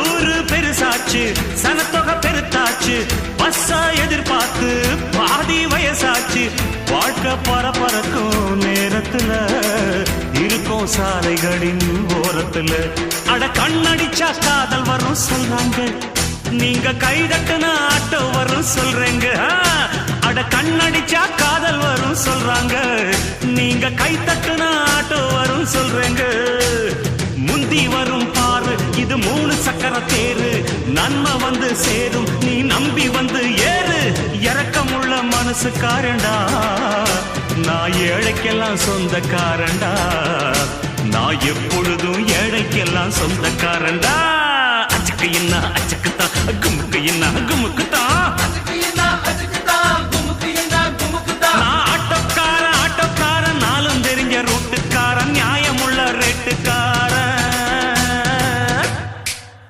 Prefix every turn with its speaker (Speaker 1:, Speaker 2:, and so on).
Speaker 1: ஊரு பெருசாச்சு சனத்தொகை பெருத்தாச்சு பஸ்ஸா எதிர்பார்த்து பாதி வயசாச்சு வாழ்க்கை பரபரக்கும் நேரத்துல இருக்கும் சாலைகளின் ஓரத்துல அட கண்ணடிச்சா காதல் வரும் சொல்றாங்க நீங்க கைதட்டுனா ஆட்டோ வரும் சொல்றேங்க அட கண்ணடிச்சா காதல் வரும் சொல்றாங்க நீங்க கைத்தட்டுனா ஆட்டோ வரும் சொல்றேங்க முந்தி வரும் பாரு இது 3 சக்கர தேரு நன்மை வந்து சேரும் நீ நம்பி வந்து ஏறு இரக்கமுள்ள மனசுக்காரண்டா நான் ஏழைக்கெல்லாம் சொந்தக்காரண்டா நான் எப்பொழுதும் ஏழைக்கெல்லாம் சொந்தக்காரண்டா அச்சுக்கு என்ன அச்சுக்குத்தான் குமுக்கு என்ன குமுக்கு